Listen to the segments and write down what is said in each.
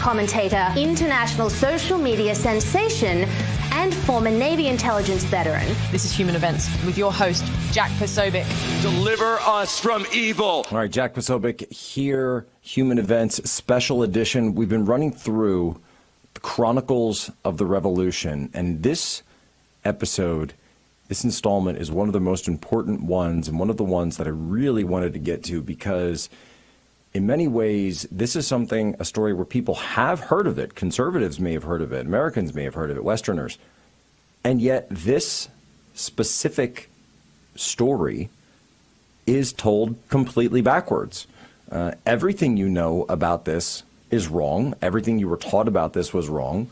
commentator, international social media sensation, and former Navy intelligence veteran. This is Human Events with your host, Jack Posobiec. Deliver us from evil. All right, Jack Posobiec here, Human Events Special Edition. We've been running through the Chronicles of the Revolution, and this episode, this installment is one of the most important ones, and one of the ones that I really wanted to get to because in many ways, this is a story where people have heard of it. Conservatives may have heard of it. Americans may have heard of it. Westerners. And yet this specific story is told completely backwards. Everything you know about this is wrong. Everything you were taught about this was wrong.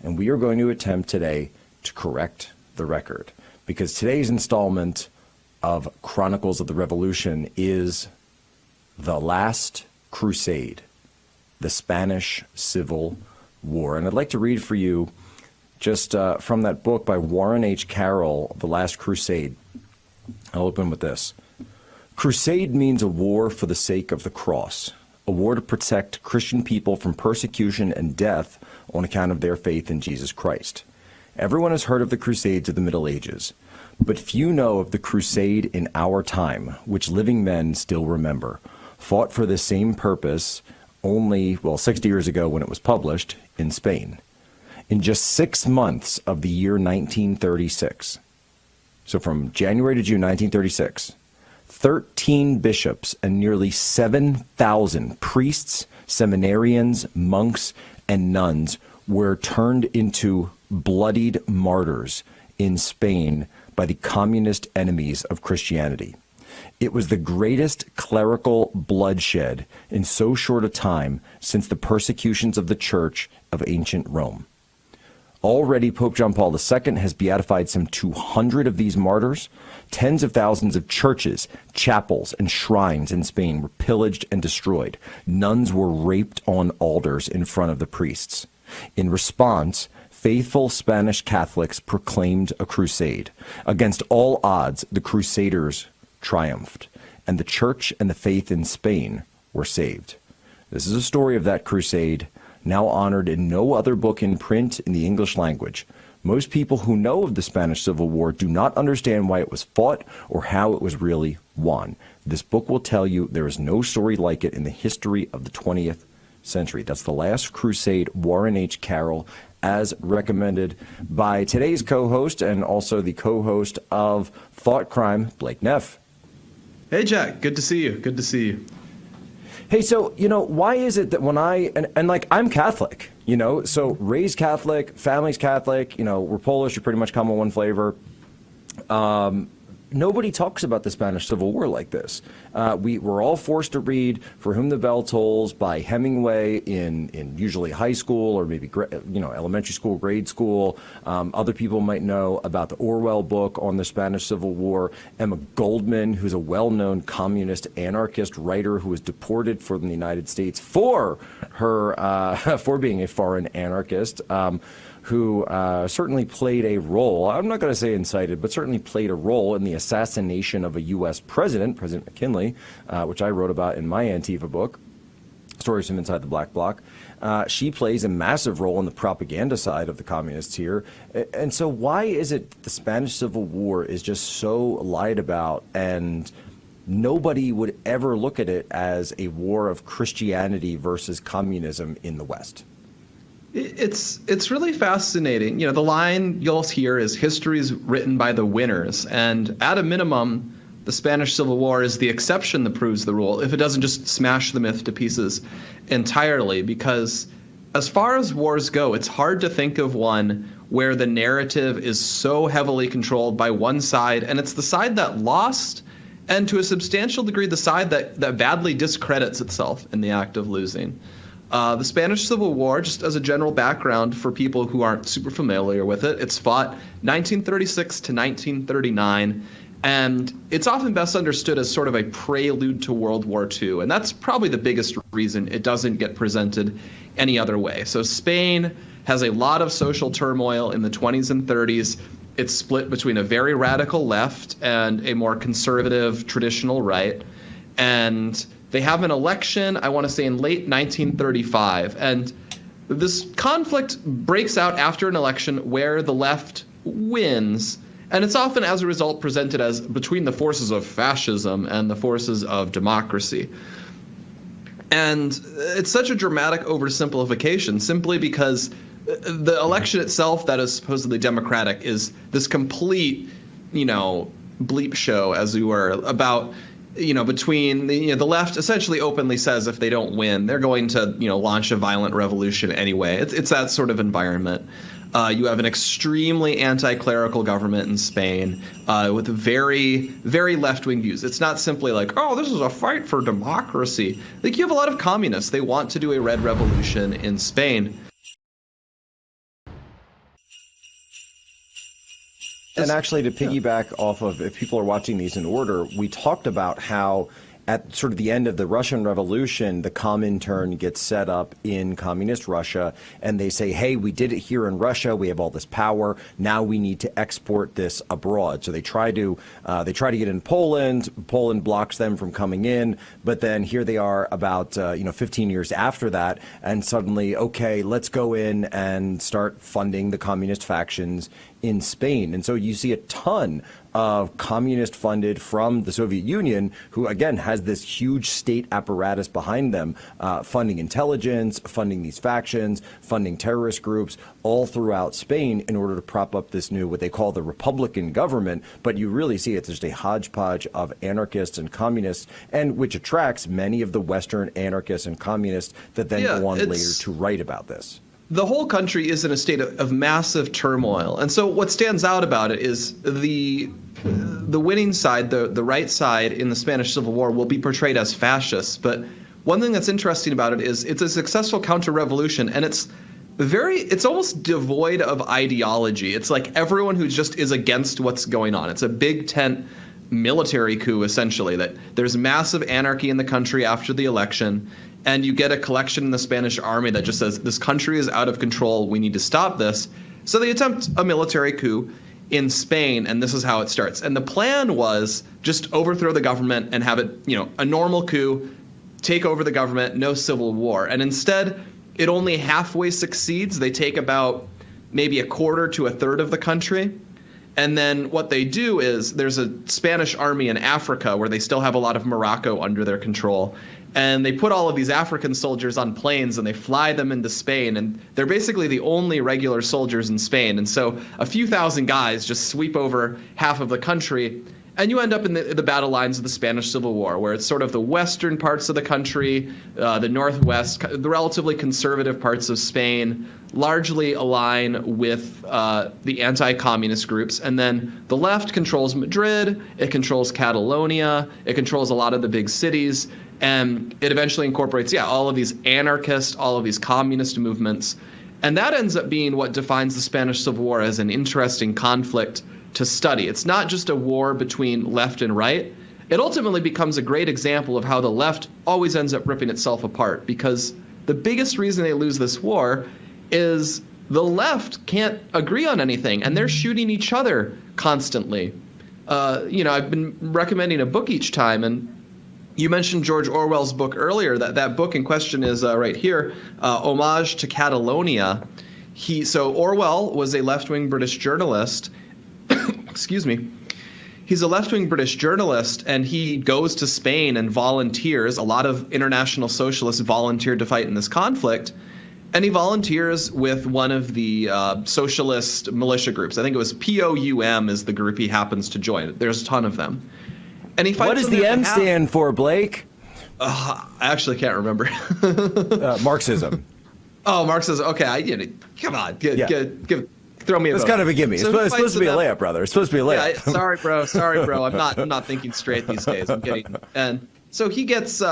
And we are going to attempt today to correct the record. Because today's installment of Chronicles of the Revolution is The Last Crusade, the Spanish Civil War. And I'd like to read for you just from that book by Warren H. Carroll, The Last Crusade. I'll open with this. Crusade means a war for the sake of the cross, a war to protect Christian people from persecution and death on account of their faith in Jesus Christ. Everyone has heard of the Crusades of the Middle Ages, but few know of the crusade in our time, which living men still remember. Fought for the same purpose only, 60 years ago when it was published, in Spain. In just 6 months of the year 1936, so from January to June 1936, 13 bishops and nearly 7,000 priests, seminarians, monks, and nuns were turned into bloodied martyrs in Spain by the communist enemies of Christianity. It was the greatest clerical bloodshed in so short a time since the persecutions of the Church of ancient Rome. Already, Pope John Paul II has beatified some 200 of these martyrs. Tens of thousands of churches, chapels, and shrines in Spain were pillaged and destroyed. Nuns were raped on altars in front of the priests. In response, faithful Spanish Catholics proclaimed a crusade. Against all odds, the Crusaders triumphed, and the church and the faith in Spain were saved. This is a story of that crusade, now honored in no other book in print in the English language. Most people who know of the Spanish Civil War do not understand why it was fought or how it was really won. This book will tell you there is no story like it in the history of the 20th century. That's The Last Crusade, Warren H. Carroll, as recommended by today's co-host and also the co-host of Thought Crime, Blake Neff. Hey, Jack. Good to see you. Good to see you. Hey, so, why is it that when I'm Catholic, so raised Catholic, family's Catholic, we're Polish, we pretty much come on one flavor. Nobody talks about the Spanish Civil War like this. We're all forced to read For Whom the Bell Tolls by Hemingway in usually high school or maybe elementary school, grade school. Other people might know about the Orwell book on the Spanish Civil War. Emma Goldman, who's a well-known communist anarchist writer who was deported from the United States for her for being a foreign anarchist. Who certainly played a role, I'm not going to say incited, but certainly played a role in the assassination of a U.S. president, President McKinley, which I wrote about in my Antifa book, Stories from Inside the Black Bloc. She plays a massive role in the propaganda side of the communists here. And so why is it the Spanish Civil War is just so lied about and nobody would ever look at it as a war of Christianity versus communism in the West? It's really fascinating. The line you'll hear is history is written by the winners. And at a minimum, the Spanish Civil War is the exception that proves the rule, if it doesn't just smash the myth to pieces entirely. Because as far as wars go, it's hard to think of one where the narrative is so heavily controlled by one side, and it's the side that lost, and to a substantial degree, the side that badly discredits itself in the act of losing. The Spanish Civil War, just as a general background for people who aren't super familiar with it, it's fought 1936 to 1939, and it's often best understood as sort of a prelude to World War II, and that's probably the biggest reason it doesn't get presented any other way. So Spain has a lot of social turmoil in the 20s and 30s. It's split between a very radical left and a more conservative traditional right, and they have an election, I want to say, in late 1935. And this conflict breaks out after an election where the left wins. And it's often, as a result, presented as between the forces of fascism and the forces of democracy. And it's such a dramatic oversimplification simply because the election itself that is supposedly democratic is this complete, bleep show, as we were, about, between the left essentially openly says if they don't win, they're going to, launch a violent revolution anyway. It's that sort of environment. You have an extremely anti-clerical government in Spain with very, very left-wing views. It's not simply like, oh, this is a fight for democracy. Like, you have a lot of communists. They want to do a red revolution in Spain. And actually, to piggyback off of, if people are watching these in order, we talked about how at sort of the end of the Russian Revolution, the Comintern gets set up in communist Russia, and they say, hey, we did it here in Russia. We have all this power. Now we need to export this abroad. So they try to get in Poland. Poland blocks them from coming in. But then here they are about 15 years after that, and suddenly, okay, let's go in and start funding the communist factions in Spain. And so you see a ton of communist funded from the Soviet Union, who again has this huge state apparatus behind them, funding intelligence, funding these factions, funding terrorist groups all throughout Spain in order to prop up this new, what they call the Republican government. But you really see it's just a hodgepodge of anarchists and communists, and which attracts many of the Western anarchists and communists that then go on later to write about this. The whole country is in a state of massive turmoil. And so what stands out about it is the winning side, the right side in the Spanish Civil War will be portrayed as fascists. But one thing that's interesting about it is it's a successful counter-revolution, and it's almost devoid of ideology. It's like everyone who just is against what's going on. It's a big tent military coup, essentially, that there's massive anarchy in the country after the election. And you get a collection in the Spanish army that just says, this country is out of control, we need to stop this. So they attempt a military coup in Spain, and this is how it starts. And the plan was just overthrow the government and have it, a normal coup, take over the government, no civil war. And instead, it only halfway succeeds. They take about maybe a quarter to a third of the country. And then what they do is there's a Spanish army in Africa where they still have a lot of Morocco under their control. And they put all of these African soldiers on planes and they fly them into Spain. And they're basically the only regular soldiers in Spain. And so a few thousand guys just sweep over half of the country. And you end up in the battle lines of the Spanish Civil War, where it's sort of the western parts of the country, the northwest, the relatively conservative parts of Spain, largely align with the anti-communist groups. And then the left controls Madrid, it controls Catalonia, it controls a lot of the big cities, and it eventually incorporates, all of these anarchist, all of these communist movements. And that ends up being what defines the Spanish Civil War as an interesting conflict to study. It's not just a war between left and right. It ultimately becomes a great example of how the left always ends up ripping itself apart, because the biggest reason they lose this war is the left can't agree on anything, and they're shooting each other constantly. I've been recommending a book each time, and you mentioned George Orwell's book earlier. That book in question is right here, Homage to Catalonia. So Orwell was a left-wing British journalist. Excuse me. He's a left-wing British journalist, and he goes to Spain and volunteers. A lot of international socialists volunteered to fight in this conflict. And he volunteers with one of the socialist militia groups. I think it was POUM is the group he happens to join. There's a ton of them. And he fights. What does the M stand for, Blake? I actually can't remember. Marxism. Oh, Marxism. Okay, come on. Throw me a That's vote. kind of a gimme. So it's supposed to be a layup, brother. It's supposed to be a layup. Yeah, sorry, bro. I'm not thinking straight these days. And so he gets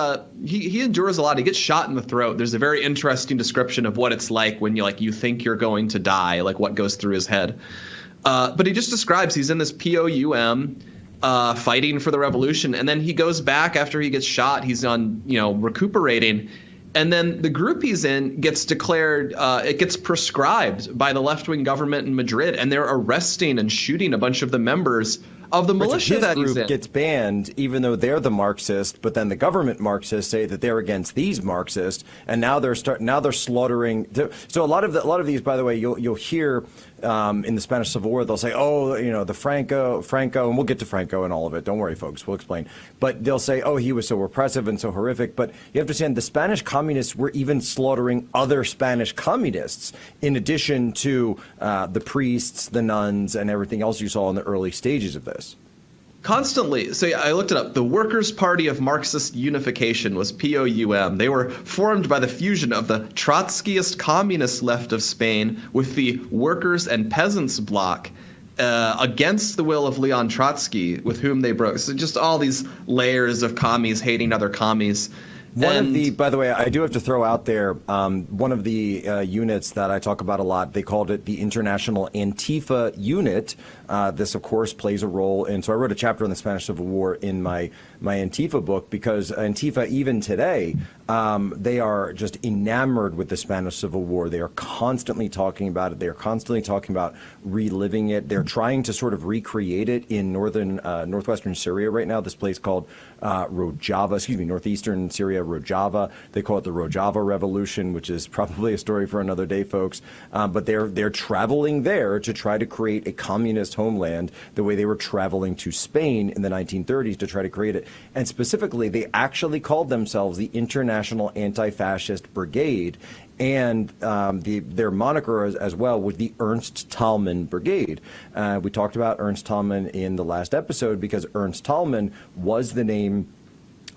he endures a lot. He gets shot in the throat. There's a very interesting description of what it's like when you think you're going to die, like what goes through his head. But he just describes he's in this POUM fighting for the revolution, and then he goes back after he gets shot. He's on recuperating. And then the group he's in gets declared, it gets proscribed by the left-wing government in Madrid, and they're arresting and shooting a bunch of the members of the His militia that he's group in. gets banned, even though they're the Marxist, but then the government Marxists say that they're against these Marxists, and now they're slaughtering. So a lot of these, by the way, you'll hear in the Spanish Civil War, they'll say, oh, the Franco, and we'll get to Franco and all of it. Don't worry, folks, we'll explain. But they'll say, oh, he was so repressive and so horrific. But you have to understand, the Spanish communists were even slaughtering other Spanish communists, in addition to the priests, the nuns, and everything else you saw in the early stages of this. Constantly. So I looked it up. The Workers' Party of Marxist Unification was POUM. They were formed by the fusion of the Trotskyist communist left of Spain with the Workers' and Peasants' bloc against the will of Leon Trotsky, with whom they broke. So just all these layers of commies hating other commies. By the way, I do have to throw out there, one of the units that I talk about a lot, they called it the International Antifa Unit. This, of course, plays a role in, so I wrote a chapter on the Spanish Civil War in my Antifa book, because Antifa, even today, they are just enamored with the Spanish Civil War. They are constantly talking about it. They are constantly talking about reliving it. They're trying to sort of recreate it in northwestern Syria right now, this place called northeastern Syria, Rojava. They call it the Rojava Revolution, which is probably a story for another day, folks. But they're traveling there to try to create a communist homeland the way they were traveling to Spain in the 1930s to try to create it. And specifically, they actually called themselves the International Anti-Fascist Brigade. And their moniker as well was the Ernst Thälmann Brigade. We talked about Ernst Thälmann in the last episode, because Ernst Thälmann was the name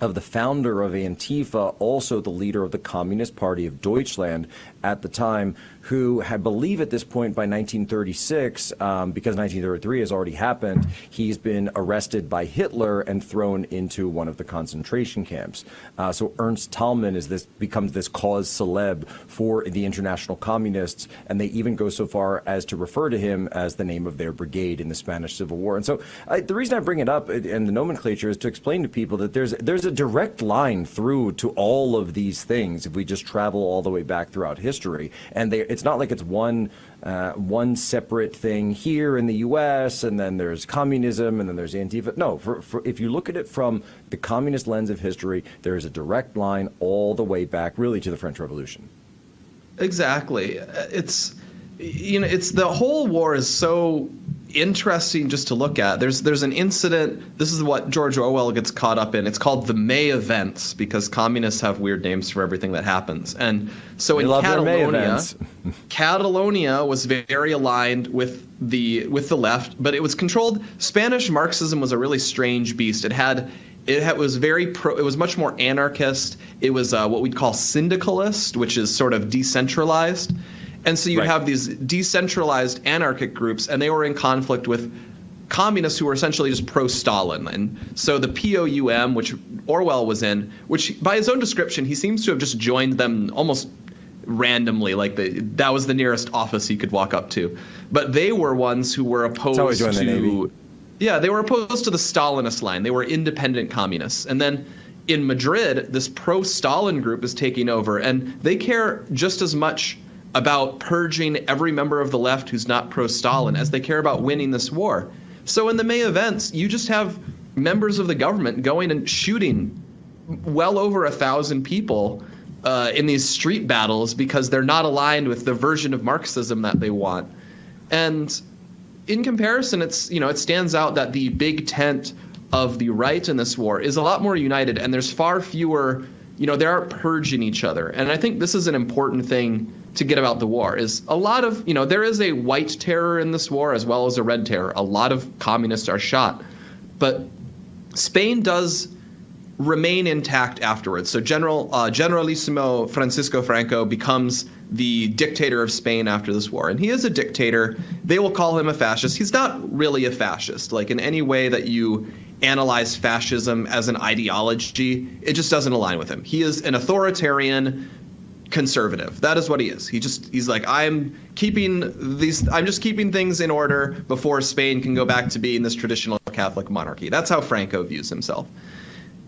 of the founder of Antifa, also the leader of the Communist Party of Deutschland at the time, who I believe at this point by 1936, because 1933 has already happened, he's been arrested by Hitler and thrown into one of the concentration camps. So Ernst Thälmann becomes this cause célèbre for the international communists, and they even go so far as to refer to him as the name of their brigade in the Spanish Civil War. And so the reason I bring it up in the nomenclature is to explain to people that there's a direct line through to all of these things if we just travel all the way back throughout history. And it's not like it's one separate thing here in the U.S. and then there's communism and then there's Antifa. No, if you look at it from the communist lens of history, there is a direct line all the way back, really, to the French Revolution. Exactly. It's the whole war is so interesting just to look at. There's an incident. This is what George Orwell gets caught up in. It's called the May Events, because communists have weird names for everything that happens. And so in Catalonia was very aligned with the left, but it was controlled. Spanish Marxism was a really strange beast. It was much more anarchist. It was what we'd call syndicalist, which is sort of decentralized. And so you'd have these decentralized anarchic groups, and they were in conflict with communists who were essentially just pro-Stalin. And so the POUM, which Orwell was in, which by his own description, he seems to have just joined them almost randomly, like that was the nearest office he could walk up to. But they were ones who were opposed to the Navy. Yeah, they were opposed to the Stalinist line. They were independent communists. And then in Madrid, this pro-Stalin group is taking over, and they care just as much about purging every member of the left who's not pro-Stalin as they care about winning this war. So in the May events, you just have members of the government going and shooting well over 1,000 people in these street battles because they're not aligned with the version of Marxism that they want. And in comparison, it stands out that the big tent of the right in this war is a lot more united, and there's far fewer, they aren't purging each other. And I think this is an important thing to get about the war, is a lot of, there is a white terror in this war as well as a red terror. A lot of communists are shot, but Spain does remain intact afterwards. So Generalissimo Francisco Franco becomes the dictator of Spain after this war, and he is a dictator. They will call him a fascist. He's not really a fascist, like in any way that you analyze fascism as an ideology. It just doesn't align with him. He is an authoritarian conservative. That is what he is. He's like, I'm just keeping things in order before Spain can go back to being this traditional Catholic monarchy. That's how Franco views himself.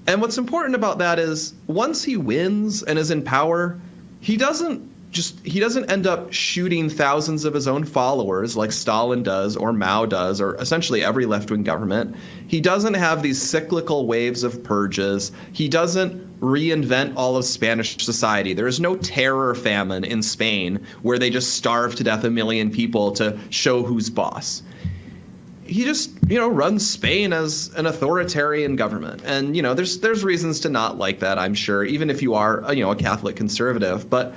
And what's important about that is once he wins and is in power, he doesn't he doesn't end up shooting thousands of his own followers like Stalin does or Mao does or essentially every left-wing government. He doesn't have these cyclical waves of purges. He doesn't reinvent all of Spanish society. There is no terror famine in Spain where they just starve to death 1 million people to show who's boss. He just, runs Spain as an authoritarian government. And, there's reasons to not like that, I'm sure, even if you are, a Catholic conservative. But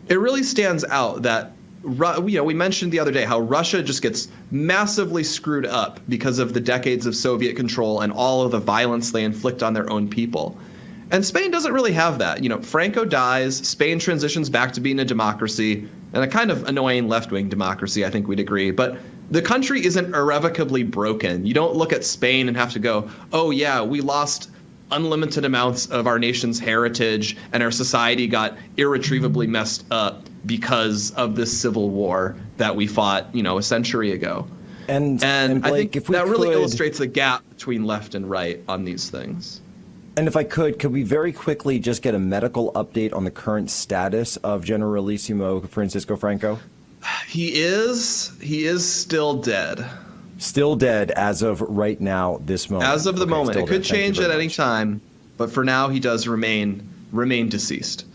it really stands out that, we mentioned the other day how Russia just gets massively screwed up because of the decades of Soviet control and all of the violence they inflict on their own people. And Spain doesn't really have that. Franco dies, Spain transitions back to being a democracy, and a kind of annoying left-wing democracy, I think we'd agree. But the country isn't irrevocably broken. You don't look at Spain and have to go, oh yeah, we lost unlimited amounts of our nation's heritage and our society got irretrievably messed up because of this civil war that we fought, a century ago. And Blake, I think if that really illustrates the gap between left and right on these things. And if I could we very quickly just get a medical update on the current status of Generalissimo Francisco Franco? He is still dead. Still dead as of right now, this moment. As of the moment. It could change at any time, but for now he does remain deceased.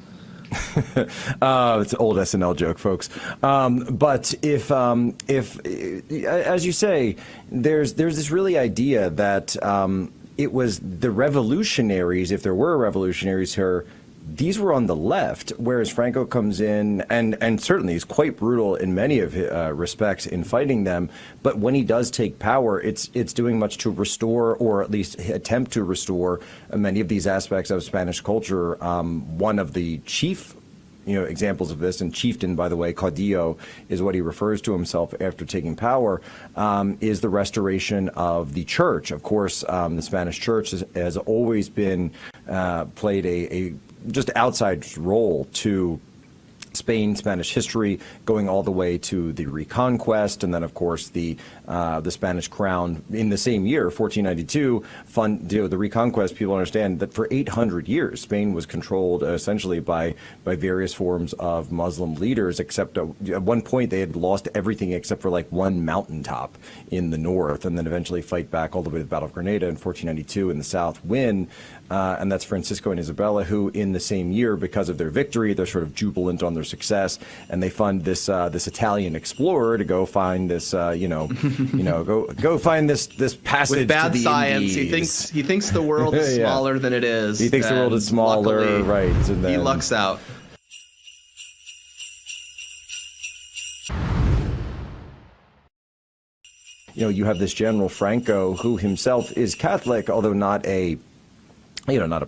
It's an old SNL joke, folks. But if as you say, there's this really idea that it was the revolutionaries, if there were revolutionaries here, these were on the left, whereas Franco comes in and certainly is quite brutal in many of respects in fighting them. But when he does take power, it's doing much to restore, or at least attempt to restore, many of these aspects of Spanish culture. One of the chief examples of this, and chieftain, by the way, caudillo is what he refers to himself after taking power, is the restoration of the church. Of course, the Spanish church has always been played a just outside role to Spain, Spanish history, going all the way to the Reconquest, and then, of course, the Spanish crown in the same year, 1492. The Reconquest. People understand that for 800 years, Spain was controlled essentially by various forms of Muslim leaders. Except at one point, they had lost everything except for like one mountaintop in the north, and then eventually fight back all the way to the Battle of Granada in 1492 in the south, win. And that's Francisco and Isabella, who in the same year, because of their victory, they're sort of jubilant on their success, and they fund this Italian explorer to go find this, go find this passage with bad to the science. Indies. He thinks the world is smaller than it is. He thinks the world is smaller, right? And then he lucks out. You have this General Franco, who himself is Catholic, although not a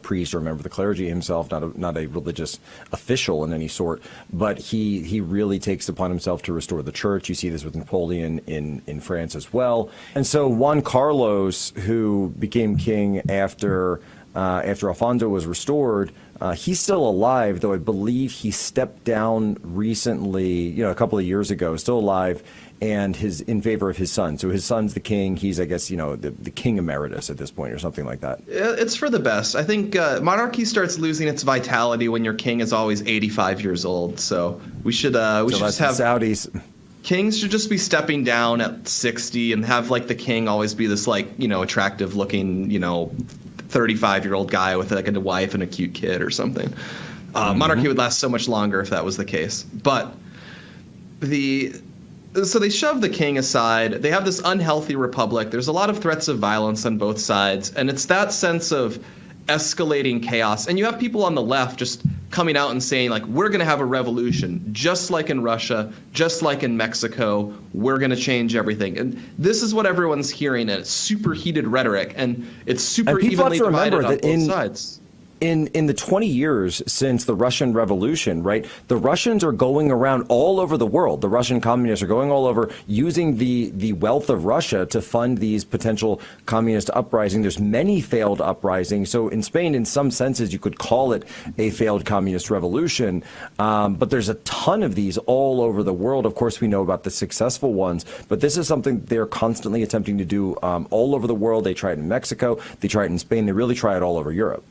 priest or a member of the clergy himself, not a religious official in any sort, but he really takes upon himself to restore the church. You see this with Napoleon in France as well. And so Juan Carlos, who became king after Alfonso was restored, he's still alive, though I believe he stepped down recently, a couple of years ago, still alive, and in favor of his son. So his son's the king. He's, I guess, the king emeritus at this point or something like that. It's for the best. I think monarchy starts losing its vitality when your king is always 85 years old. So we should just have Saudis. Kings should just be stepping down at 60 and have like the king always be this attractive looking, 35-year-old guy with like a wife and a cute kid or something. Monarchy would last so much longer if that was the case. But so they shove the king aside. They have this unhealthy republic. There's a lot of threats of violence on both sides. And it's that sense of escalating chaos. And you have people on the left just coming out and saying, like, we're going to have a revolution, just like in Russia, just like in Mexico. We're going to change everything. And this is what everyone's hearing. And it's super heated rhetoric. And it's super evenly divided on both sides. In the 20 years since the Russian Revolution, right, the Russians are going around all over the world. The Russian communists are going all over using the wealth of Russia to fund these potential communist uprisings. There's many failed uprisings. So in Spain, in some senses, you could call it a failed communist revolution. But there's a ton of these all over the world. Of course, we know about the successful ones. But this is something they're constantly attempting to do all over the world. They try it in Mexico. They try it in Spain. They really try it all over Europe.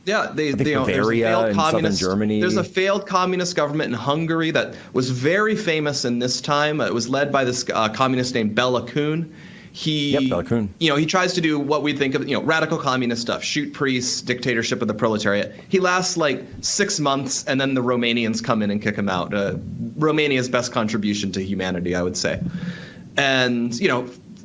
Yeah, I think Bavaria in southern Germany. There's a failed communist government in Hungary that was very famous in this time. It was led by this communist named Bela Kun. Bela Kun. He tries to do what we think of, radical communist stuff, shoot priests, dictatorship of the proletariat. He lasts like 6 months, and then the Romanians come in and kick him out. Romania's best contribution to humanity, I would say. And,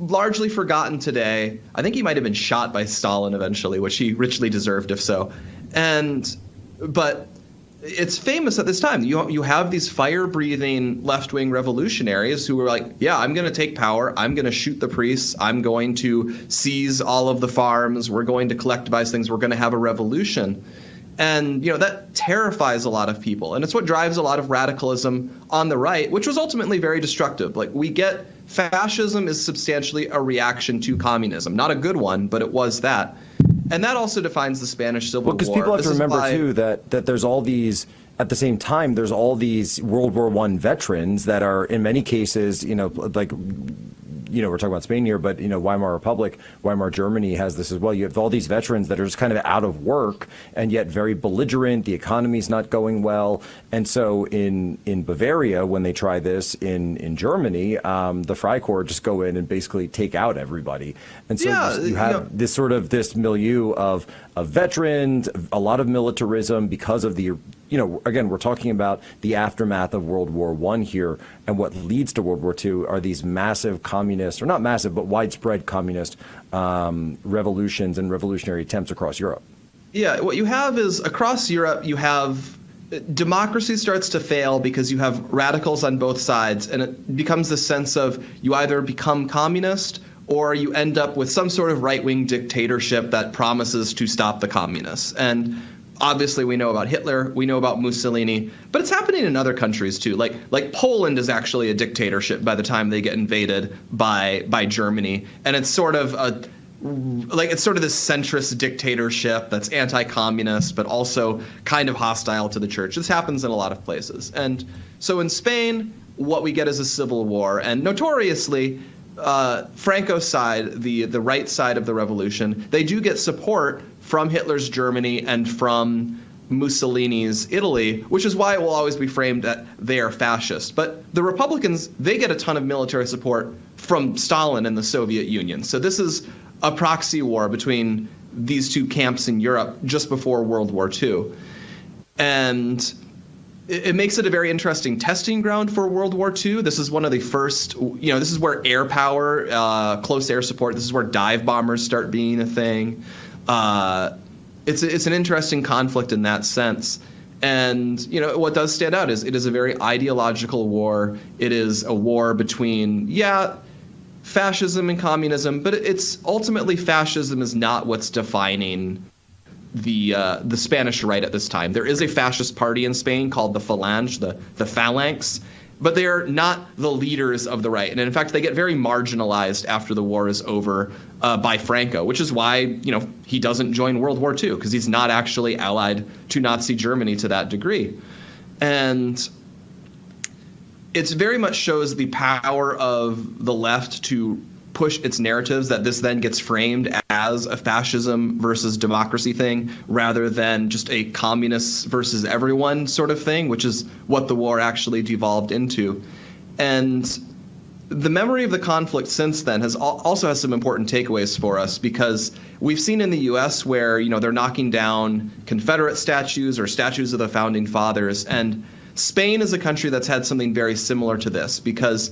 largely forgotten today. I think he might have been shot by Stalin eventually, which he richly deserved if so. But it's famous at this time. You have these fire-breathing left-wing revolutionaries who were like, yeah, I'm going to take power. I'm going to shoot the priests. I'm going to seize all of the farms. We're going to collectivize things. We're going to have a revolution. And, that terrifies a lot of people. And it's what drives a lot of radicalism on the right, which was ultimately very destructive. Like, we get fascism is substantially a reaction to communism. Not a good one, but it was that. And that also defines the Spanish Civil War. Because people have to remember, too, that there's all these, at the same time, there's all these World War I veterans that are, in many cases, we're talking about Spain here, but, Weimar Republic, Weimar Germany has this as well. You have all these veterans that are just kind of out of work and yet very belligerent. The economy's not going well. And so in Bavaria, when they try this in Germany, the Freikorps just go in and basically take out everybody. And so you have this sort of this milieu of veterans, a lot of militarism because of the again, we're talking about the aftermath of World War I here, and what leads to World War II are these massive communist, or not massive, but widespread communist revolutions and revolutionary attempts across Europe. Yeah, what you have is across Europe, you have democracy starts to fail because you have radicals on both sides, and it becomes the sense of you either become communist or you end up with some sort of right-wing dictatorship that promises to stop the communists. And obviously, we know about Hitler, we know about Mussolini, but it's happening in other countries too. Like Poland is actually a dictatorship by the time they get invaded by Germany, and it's sort of this centrist dictatorship that's anti-communist, but also kind of hostile to the church. This happens in a lot of places, and so in Spain, what we get is a civil war, and notoriously, Franco's side, the right side of the revolution, they do get support from Hitler's Germany and from Mussolini's Italy, which is why it will always be framed that they are fascist. But the Republicans, they get a ton of military support from Stalin and the Soviet Union. So this is a proxy war between these two camps in Europe just before World War II. And it makes it a very interesting testing ground for World War II. This is one of the first, this is where air power, close air support, this is where dive bombers start being a thing. It's an interesting conflict in that sense. And, what does stand out is it is a very ideological war. It is a war between, fascism and communism, but it's ultimately fascism is not what's defining the Spanish right at this time. There is a fascist party in Spain called the Falange, the Phalanx, but they are not the leaders of the right. And in fact, they get very marginalized after the war is over by Franco, which is why, he doesn't join World War II, because he's not actually allied to Nazi Germany to that degree. And it very much shows the power of the left to push its narratives, that this then gets framed as a fascism versus democracy thing rather than just a communists versus everyone sort of thing, which is what the war actually devolved into. And the memory of the conflict since then also has some important takeaways for us, because we've seen in the U.S. where, they're knocking down Confederate statues or statues of the Founding Fathers. And Spain is a country that's had something very similar to this, because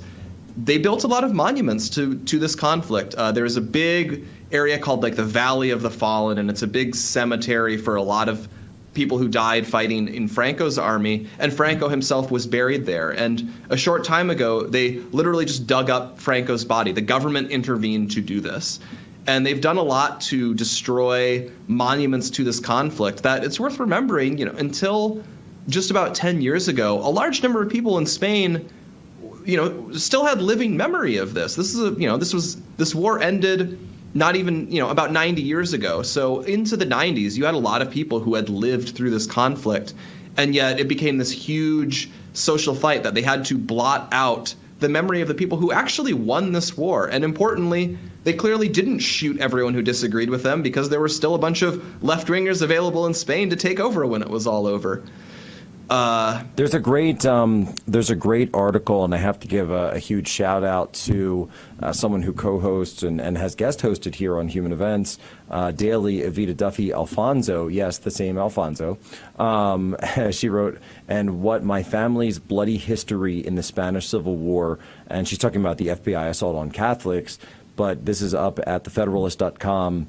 they built a lot of monuments to this conflict. There's a big area called the Valley of the Fallen, and it's a big cemetery for a lot of people who died fighting in Franco's army, and Franco himself was buried there. And a short time ago, they literally just dug up Franco's body. The government intervened to do this. And they've done a lot to destroy monuments to this conflict that it's worth remembering, until just about 10 years ago, a large number of people in Spain still had living memory of this. This war ended not even, about 90 years ago. So into the 90s, you had a lot of people who had lived through this conflict, and yet it became this huge social fight that they had to blot out the memory of the people who actually won this war. And importantly, they clearly didn't shoot everyone who disagreed with them, because there were still a bunch of left-wingers available in Spain to take over when it was all over. There's a great article, and I have to give a huge shout out to someone who co-hosts and has guest hosted here on Human Events daily, Evita Duffy Alfonso. Yes, the same Alfonso. She wrote, "And what my family's bloody history in the Spanish Civil War," and she's talking about the FBI assault on Catholics, but this is up at thefederalist.com.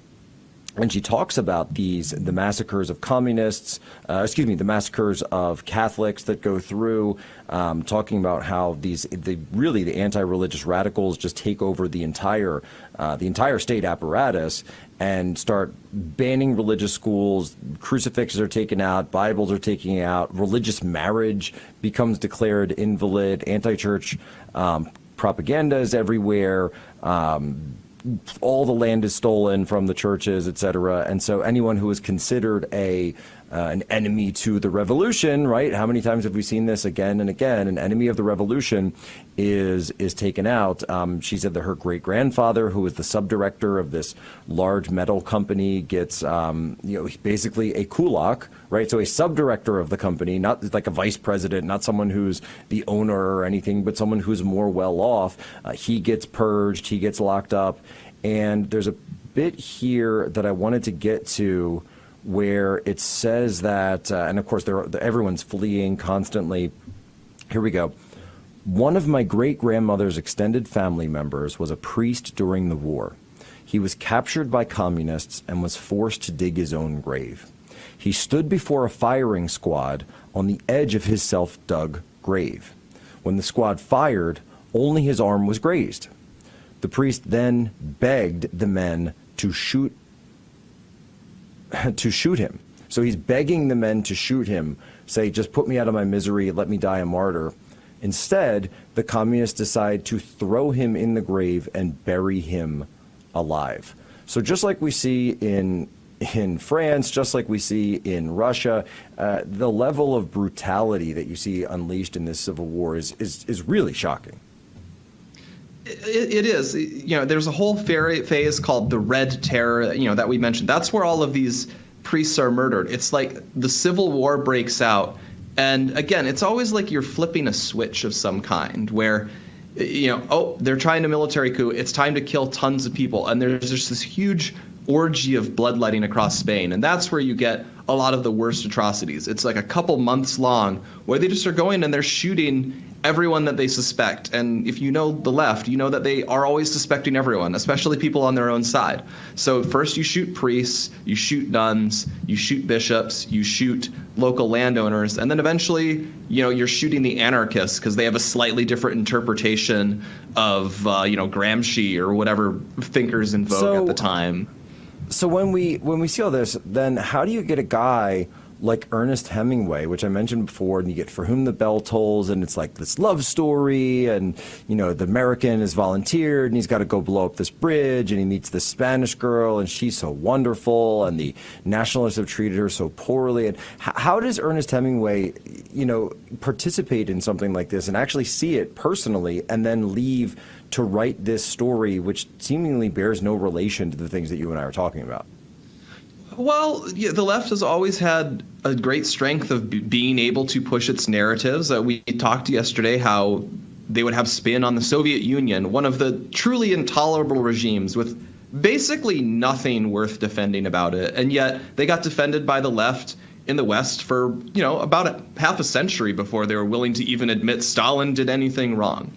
And she talks about the massacres of communists, the massacres of Catholics that go through, talking about how the anti-religious radicals just take over the entire state apparatus and start banning religious schools. Crucifixes are taken out, Bibles are taken out, religious marriage becomes declared invalid, anti-church propaganda is everywhere. All the land is stolen from the churches, etc. And so anyone who is considered an enemy to the revolution, right? How many times have we seen this again and again? An enemy of the revolution is taken out. She said that her great-grandfather, who was the subdirector of this large metal company, gets basically a kulak, right? So a subdirector of the company, not like a vice president, not someone who's the owner or anything, but someone who's more well off. He gets purged, he gets locked up. And there's a bit here that I wanted to get to where it says that, and of course everyone's fleeing constantly. Here we go. "One of my great-grandmother's extended family members was a priest during the war. He was captured by communists and was forced to dig his own grave. He stood before a firing squad on the edge of his self-dug grave. When the squad fired, only his arm was grazed. The priest then begged the men to shoot him." So he's begging the men to shoot him, say, "Just put me out of my misery, let me die a martyr." Instead, the communists decide to throw him in the grave and bury him alive. So just like we see in France, just like we see in Russia, the level of brutality that you see unleashed in this civil war is really shocking. It is. There's a whole phase called the Red Terror, that we mentioned. That's where all of these priests are murdered. It's like the Civil War breaks out. And again, it's always like you're flipping a switch of some kind where, they're trying a military coup. It's time to kill tons of people. And there's just this huge orgy of bloodletting across Spain. And that's where you get a lot of the worst atrocities. It's like a couple months long where they just are going and they're shooting everyone that they suspect. And if you know the left, you know that they are always suspecting everyone, especially people on their own side. So first you shoot priests, you shoot nuns, you shoot bishops, you shoot local landowners, and then eventually, you're shooting the anarchists because they have a slightly different interpretation of, Gramsci or whatever thinkers in vogue at the time. So when we see all this, then how do you get a guy like Ernest Hemingway, which I mentioned before, and you get For Whom the Bell Tolls, and it's like this love story, and the American is volunteered, and he's got to go blow up this bridge, and he meets this Spanish girl, and she's so wonderful, and the nationalists have treated her so poorly. And how does Ernest Hemingway, participate in something like this and actually see it personally, and then leave to write this story, which seemingly bears no relation to the things that you and I are talking about? Well, yeah, the left has always had a great strength of being able to push its narratives. We talked yesterday how they would have spin on the Soviet Union, one of the truly intolerable regimes with basically nothing worth defending about it. And yet they got defended by the left in the West for, about half a century before they were willing to even admit Stalin did anything wrong.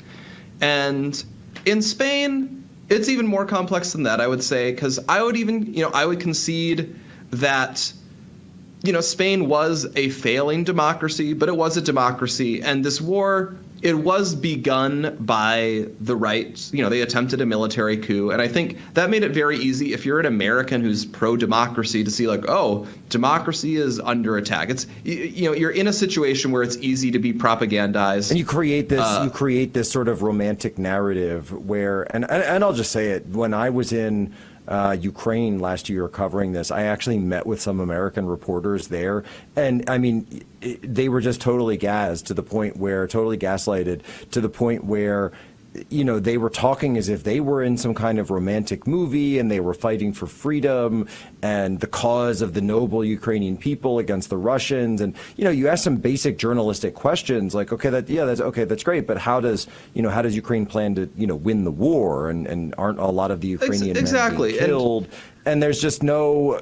And in Spain, it's even more complex than that, I would say, because I would concede that, Spain was a failing democracy, but it was a democracy. And this war, it was begun by the right. They attempted a military coup. And I think that made it very easy if you're an American who's pro-democracy to see like, oh, democracy is under attack. It's, you're in a situation where it's easy to be propagandized. And you create this sort of romantic narrative where, and I'll just say it, when I was in Ukraine last year covering this. I actually met with some American reporters there, and I mean, they were just totally gaslighted to the point where, you know, they were talking as if they were in some kind of romantic movie and they were fighting for freedom and the cause of the noble Ukrainian people against the Russians. And, you know, you ask some basic journalistic questions like, okay, that's great. But how does Ukraine plan to, you know, win the war? And aren't a lot of the Ukrainian men being killed? And there's just no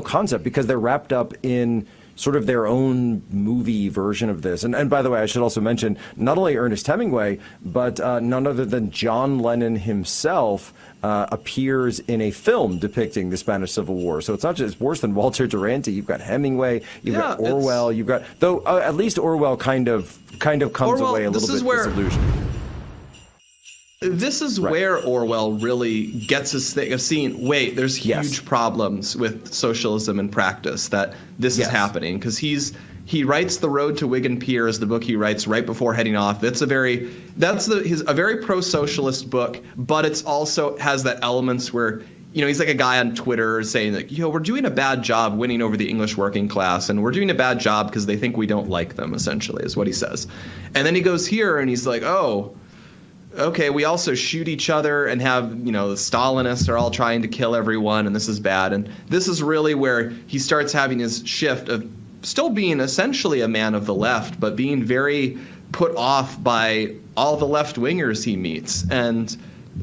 concept because they're wrapped up in sort of their own movie version of this. And by the way, I should also mention not only Ernest Hemingway, but none other than John Lennon himself appears in a film depicting the Spanish Civil War. So it's not just worse than Walter Duranty. You've got Hemingway, you've got Orwell, you've got, though at least Orwell kind of comes away a little bit disillusioned. This is where Orwell really gets his thing of seeing, wait, there's huge problems with socialism in practice, that this is happening. Because he writes The Road to Wigan Pier is the book he writes right before heading off. It's a very pro-socialist book, but it's also has that elements where, you know, he's like a guy on Twitter saying like, we're doing a bad job winning over the English working class, and we're doing a bad job because they think we don't like them, essentially, is what he says. And then he goes here and he's like, oh, okay, we also shoot each other and have, you know, the Stalinists are all trying to kill everyone, and this is bad. And this is really where he starts having his shift of still being essentially a man of the left, but being very put off by all the left-wingers he meets. And,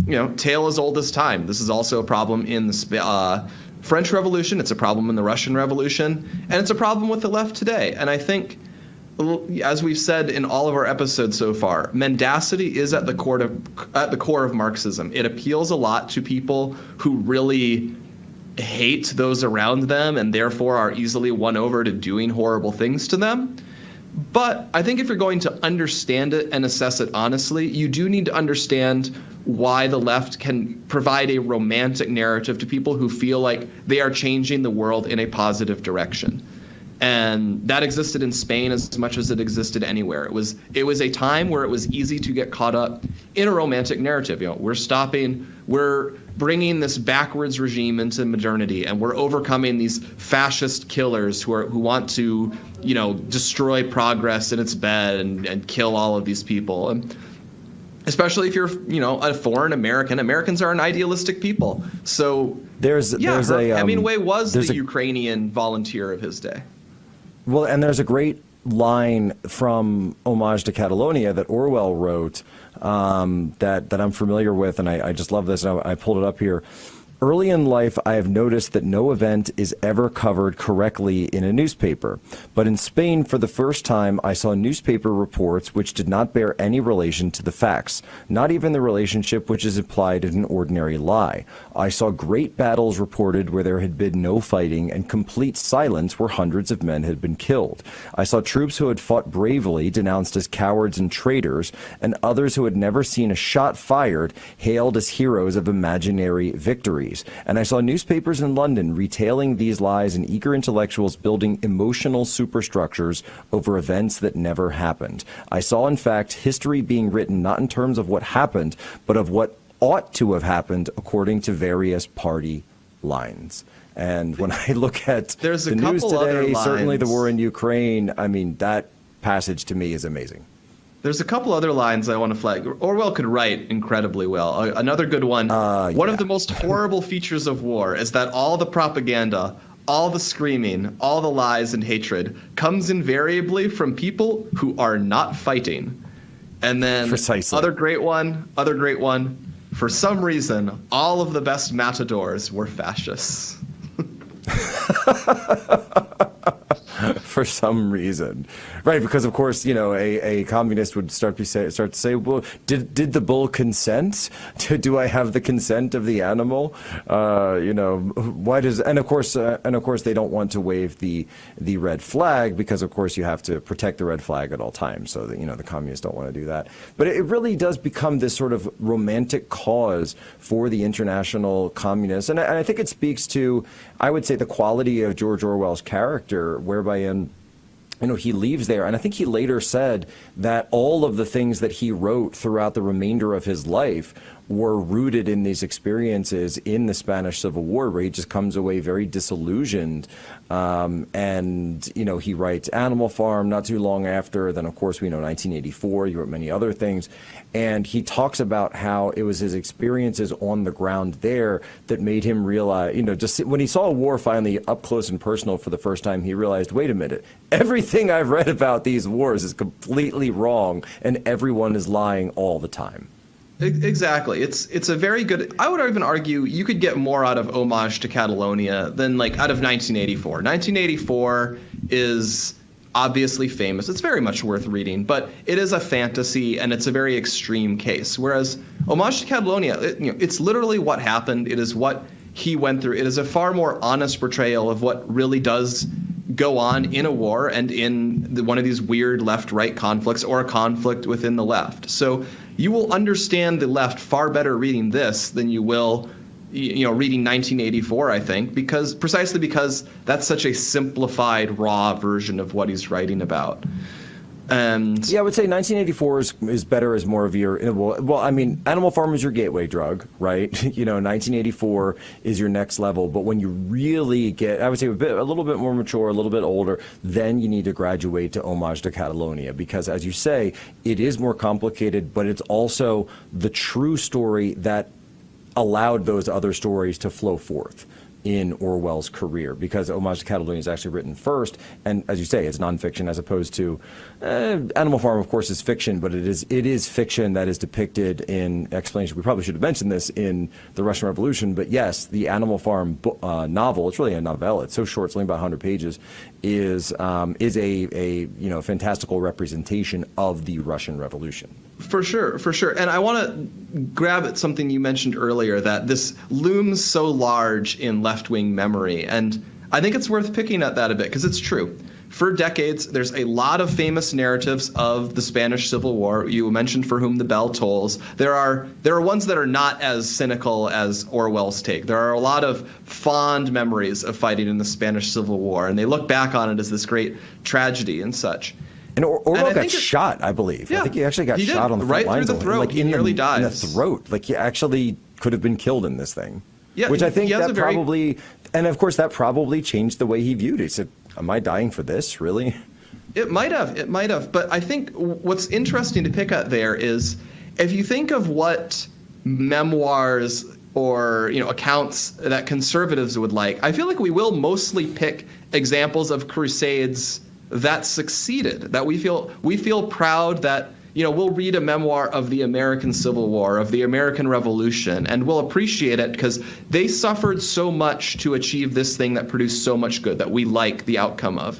you know, tale as old as time. This is also a problem in the French Revolution. It's a problem in the Russian Revolution. And it's a problem with the left today. And I think, as we've said in all of our episodes so far, mendacity is at the core of Marxism. It appeals a lot to people who really hate those around them and therefore are easily won over to doing horrible things to them. But I think if you're going to understand it and assess it honestly, you do need to understand why the left can provide a romantic narrative to people who feel like they are changing the world in a positive direction. And that existed in Spain as much as it existed anywhere. It was a time where it was easy to get caught up in a romantic narrative. You know, we're bringing this backwards regime into modernity, and we're overcoming these fascist killers who want to, you know, destroy progress in its bed and kill all of these people. And especially if you're, you know, a foreign American. Americans are an idealistic people. So Hemingway was the Ukrainian volunteer of his day. Well, and there's a great line from Homage to Catalonia that Orwell wrote that I'm familiar with, and I just love this. And I pulled it up here. Early in life, I have noticed that no event is ever covered correctly in a newspaper. But in Spain, for the first time, I saw newspaper reports which did not bear any relation to the facts, not even the relationship which is implied in an ordinary lie. I saw great battles reported where there had been no fighting and complete silence where hundreds of men had been killed. I saw troops who had fought bravely denounced as cowards and traitors, and others who had never seen a shot fired hailed as heroes of imaginary victories. And I saw newspapers in London retailing these lies and eager intellectuals building emotional superstructures over events that never happened. I saw, in fact, history being written not in terms of what happened, but of what ought to have happened according to various party lines. And when I look at the news today, certainly the war in Ukraine, I mean, that passage to me is amazing. There's a couple other lines I want to flag. Orwell could write incredibly well. Another good one. One of the most horrible features of war is that all the propaganda, all the screaming, all the lies and hatred comes invariably from people who are not fighting. And then Precisely. Other great one. For some reason, all of the best matadors were fascists. For some reason, right? Because of course, you know, a communist would start to say, well, did the bull consent? Do I have the consent of the animal? You know, why does? And of course, they don't want to wave the red flag because, of course, you have to protect the red flag at all times. So that, you know, the communists don't want to do that. But it really does become this sort of romantic cause for the international communists, and I think it speaks to, I would say, the quality of George Orwell's character, whereby in he leaves there. And I think he later said that all of the things that he wrote throughout the remainder of his life were rooted in these experiences in the Spanish Civil War, where he just comes away very disillusioned. And he writes Animal Farm not too long after. Then, of course, we know 1984. He wrote many other things. And he talks about how it was his experiences on the ground there that made him realize, just when he saw a war finally up close and personal for the first time, he realized, wait a minute, everything I've read about these wars is completely wrong, and everyone is lying all the time. Exactly. It's a very good. I would even argue you could get more out of Homage to Catalonia than out of 1984. 1984 is obviously famous. It's very much worth reading, but it is a fantasy and it's a very extreme case. Whereas Homage to Catalonia, it's literally what happened. It is what he went through. It is a far more honest portrayal of what really does go on in a war and in one of these weird left-right conflicts or a conflict within the left. So you will understand the left far better reading this than you will, reading 1984, I think, precisely because that's such a simplified, raw version of what he's writing about. And yeah, I would say 1984 is better as more of your, Animal Farm is your gateway drug, right? 1984 is your next level. But when you really get, I would say a little bit more mature, a little bit older, then you need to graduate to Homage to Catalonia, because as you say, it is more complicated, but it's also the true story that allowed those other stories to flow forth in Orwell's career, because Homage to Catalonia is actually written first, and as you say, it's nonfiction as opposed to Animal Farm. Of course, is fiction, but it is fiction that is depicted in explanation. We probably should have mentioned this in the Russian Revolution, but yes, the Animal Farm novel. It's really a novella. It's so short; it's only about 100 pages. Is a fantastical representation of the Russian Revolution. For sure. And I want to grab at something you mentioned earlier, that this looms so large in left-wing memory. And I think it's worth picking at that a bit, because it's true. For decades, there's a lot of famous narratives of the Spanish Civil War. You mentioned For Whom the Bell Tolls. There are ones that are not as cynical as Orwell's take. There are a lot of fond memories of fighting in the Spanish Civil War, and they look back on it as this great tragedy and such. And Orwell got shot, I believe. Yeah, I think he actually got shot on the front lines. Right through the throat. He nearly dies. In the throat. He actually could have been killed in this thing. Yeah, which I think that probably, and of course that probably changed the way he viewed it. He said, am I dying for this, really? It might have. But I think what's interesting to pick at there is, if you think of what memoirs or accounts that conservatives would like, I feel like we will mostly pick examples of crusades that succeeded, that we feel proud that, we'll read a memoir of the American Civil War, of the American Revolution, and we'll appreciate it because they suffered so much to achieve this thing that produced so much good that we like the outcome of.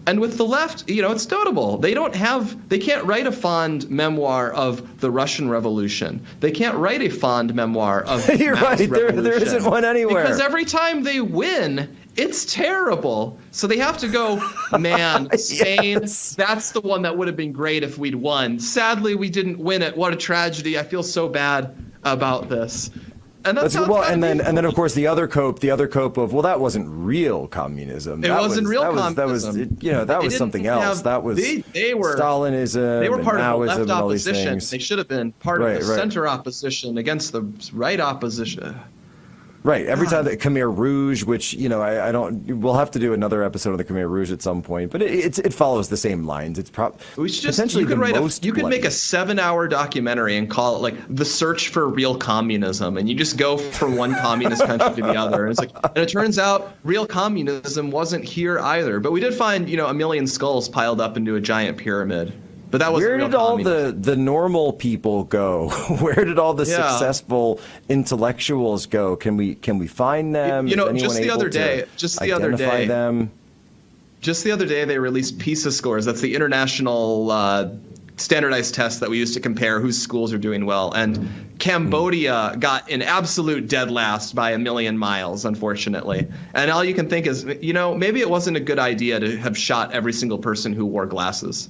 And with the left, it's notable. They can't write a fond memoir of the Russian Revolution. They can't write a fond memoir of You're right. There isn't one anywhere. Because every time they win, it's terrible. So they have to go, man, Spain, Yes. That's the one that would have been great if we'd won. Sadly, we didn't win it. What a tragedy. I feel so bad about this. And that's and then of course the other cope of, well, that wasn't real communism. It wasn't real communism. That was something else. That was they were Stalinism. They were part of the Maoism left opposition. They should have been part of the center opposition against the right opposition. Right. Every time the Khmer Rouge, which, I don't, we'll have to do another episode of the Khmer Rouge at some point, but it follows the same lines. It's potentially you could the most you could bloody. make a 7-hour documentary and call it like The Search for Real Communism. And you just go from one communist country to the other. And it turns out real communism wasn't here either. But we did find, a million skulls piled up into a giant pyramid. But that was Where did all the normal people go? Where did all the successful intellectuals go? Can we find them? Just the other day, they released PISA scores. That's the international standardized test that we use to compare whose schools are doing well. And Cambodia got an absolute dead last by a million miles, unfortunately. And all you can think is, maybe it wasn't a good idea to have shot every single person who wore glasses.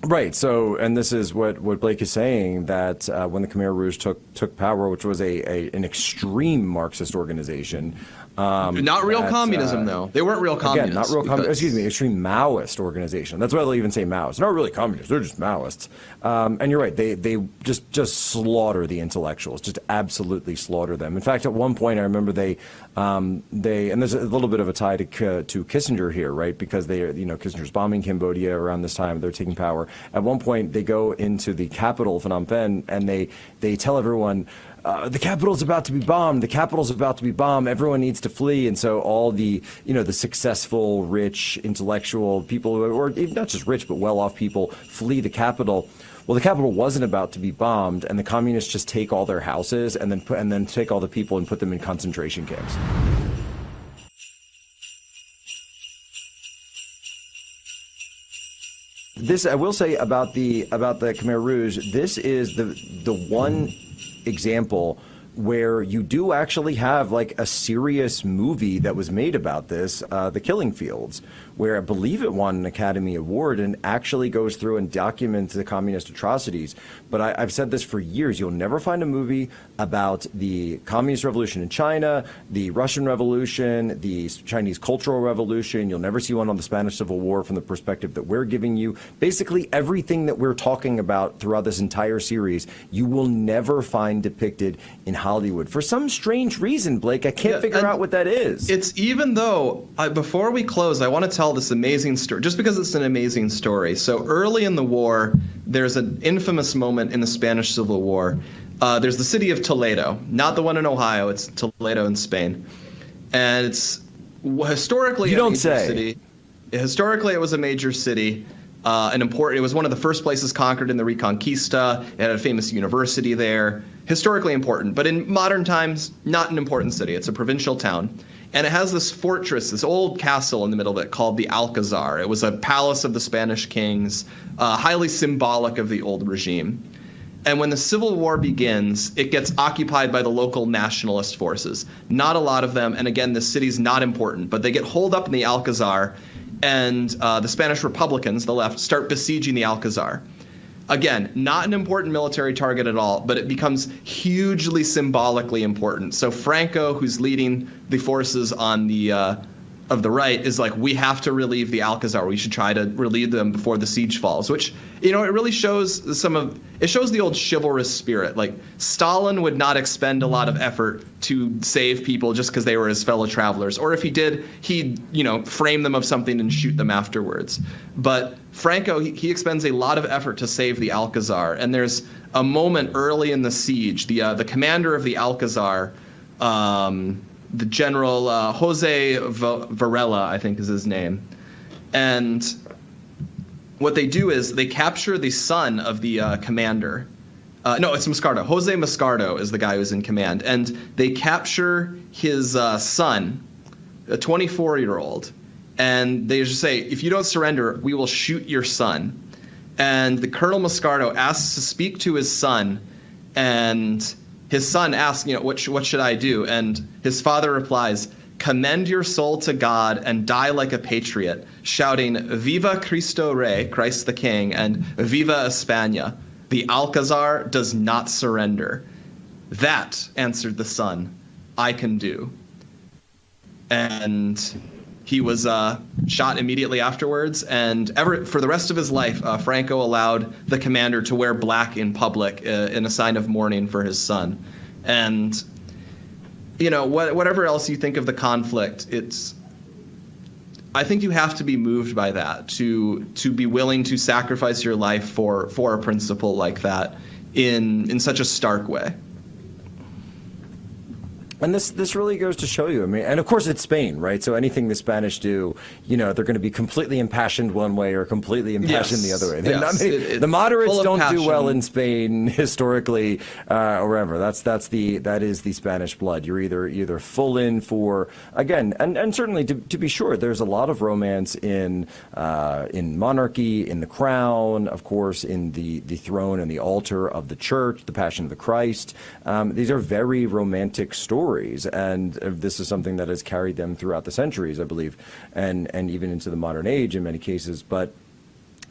Right. So, and this is what Blake is saying, that when the Khmer Rouge took power, which was an extreme Marxist organization, Not real communism, though. They weren't real communists. Again, not real communist. Extreme Maoist organization. That's why they'll even say Maoist. They're not really communists. They're just Maoists. And you're right. They just slaughter the intellectuals. Just absolutely slaughter them. In fact, at one point, I remember they and there's a little bit of a tie to Kissinger here, right? Because Kissinger's bombing Cambodia around this time. They're taking power. At one point, they go into the capital, Phnom Penh, and they tell everyone, the capital's about to be bombed. The capital's about to be bombed. Everyone needs to flee. And so all the successful, rich, intellectual people, or not just rich, but well-off people, flee the capital. Well, the capital wasn't about to be bombed, and the communists just take all their houses and then take all the people and put them in concentration camps. This I will say about the Khmer Rouge. This is the one example where you do actually have like a serious movie that was made about this, The Killing Fields, where I believe it won an Academy Award and actually goes through and documents the communist atrocities. But I've said this for years. You'll never find a movie about the Communist Revolution in China, the Russian Revolution, the Chinese Cultural Revolution. You'll never see one on the Spanish Civil War from the perspective that we're giving you. Basically, everything that we're talking about throughout this entire series, you will never find depicted in Hollywood. For some strange reason, Blake, I can't figure out what that is. It's even though, before we close, I want to tell this amazing story, just because it's an amazing story. So early in the war, there's an infamous moment in the Spanish Civil War. There's the city of Toledo, not the one in Ohio. It's Toledo in Spain. And it's historically a major city. Historically, it was a major city. It was one of the first places conquered in the Reconquista. It had a famous university there. Historically important, but in modern times, not an important city. It's a provincial town. And it has this fortress, this old castle in the middle of it called the Alcazar. It was a palace of the Spanish kings, highly symbolic of the old regime. And when the Civil War begins, it gets occupied by the local nationalist forces. Not a lot of them, and again, the city's not important, but they get holed up in the Alcazar, and the Spanish Republicans, the left, start besieging the Alcazar. Again, not an important military target at all, but it becomes hugely symbolically important. So Franco, who's leading the forces on the of the right, is like, we have to relieve the Alcazar. We should try to relieve them before the siege falls, which, it really shows it shows the old chivalrous spirit. Like, Stalin would not expend a lot of effort to save people just because they were his fellow travelers. Or if he did, he'd, frame them of something and shoot them afterwards. But Franco, he expends a lot of effort to save the Alcazar. And there's a moment early in the siege, the commander of the Alcazar, the general Jose Varela, I think is his name. And what they do is they capture the son of the commander. No, it's Moscardo. Jose Moscardo is the guy who's in command. And they capture his son, a 24-year-old. And they just say, if you don't surrender, we will shoot your son. And the Colonel Moscardo asks to speak to his son, and his son asks, what should I do? And his father replies, commend your soul to God and die like a patriot, shouting, Viva Cristo Rey, Christ the King, and Viva España. The Alcazar does not surrender. That, answered the son, I can do. And he was shot immediately afterwards, and for the rest of his life, Franco allowed the commander to wear black in public in a sign of mourning for his son. And, whatever else you think of the conflict, I think you have to be moved by that, to be willing to sacrifice your life for a principle like that in such a stark way. And this really goes to show you, and of course it's Spain, right? So anything the Spanish do, they're going to be completely impassioned one way or completely impassioned the other way. The moderates don't do well in Spain historically, or wherever. That is the Spanish blood. You're either full in for, again, and certainly to be sure, there's a lot of romance in monarchy, in the crown, of course, in the throne and the altar of the church, the Passion of the Christ. These are very romantic stories. And this is something that has carried them throughout the centuries, I believe, and even into the modern age in many cases. But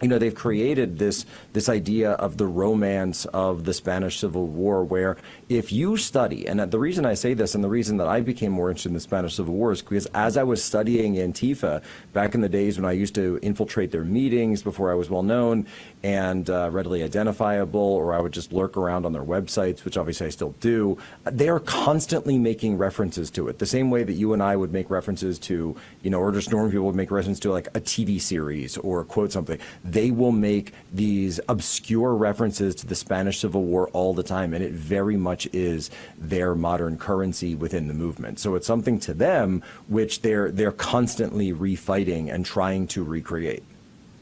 they've created this idea of the romance of the Spanish Civil War, where if you study, and the reason I say this and the reason that I became more interested in the Spanish Civil War is because as I was studying Antifa back in the days when I used to infiltrate their meetings before I was well known and readily identifiable, or I would just lurk around on their websites, which obviously I still do, they are constantly making references to it. The same way that you and I would make references to, or just normal people would make reference to like a TV series or quote something. They will make these obscure references to the Spanish Civil War all the time, and it very much is their modern currency within the movement. So it's something to them which they're constantly refighting and trying to recreate.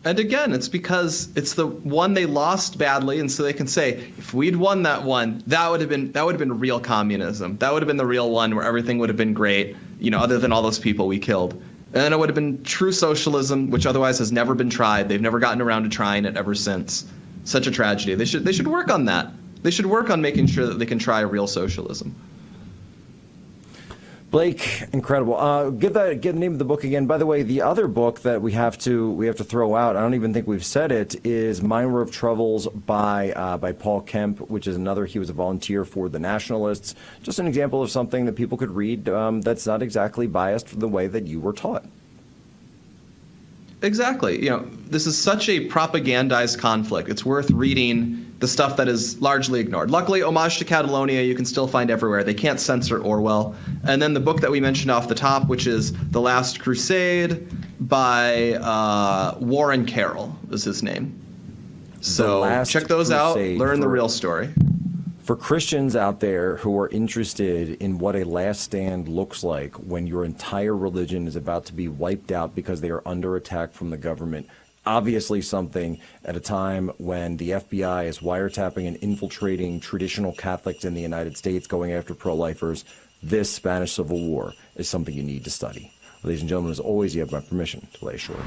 And again, it's because it's the one they lost badly, and so they can say, if we'd won that one, that would have been real communism. That would have been the real one where everything would have been great, other than all those people we killed. And then it would have been true socialism, which otherwise has never been tried. They've never gotten around to trying it ever since. Such a tragedy. They should work on that. They should work on making sure that they can try a real socialism. Blake, incredible. Give the name of the book again. By the way, the other book that we have to throw out, I don't even think we've said it, is Minor of Troubles by Paul Kemp, which is another. He was a volunteer for the Nationalists. Just an example of something that people could read that's not exactly biased the way that you were taught. Exactly. This is such a propagandized conflict. It's worth reading the stuff that is largely ignored. Luckily, Homage to Catalonia you can still find everywhere. They can't censor Orwell. And then the book that we mentioned off the top, which is The Last Crusade by Warren Carroll is his name. So check those out, learn the real story. For Christians out there who are interested in what a last stand looks like when your entire religion is about to be wiped out because they are under attack from the government, obviously something at a time when the FBI is wiretapping and infiltrating traditional Catholics in the United States, going after pro-lifers, this Spanish Civil War is something you need to study. Ladies and gentlemen, as always, you have my permission to lay short.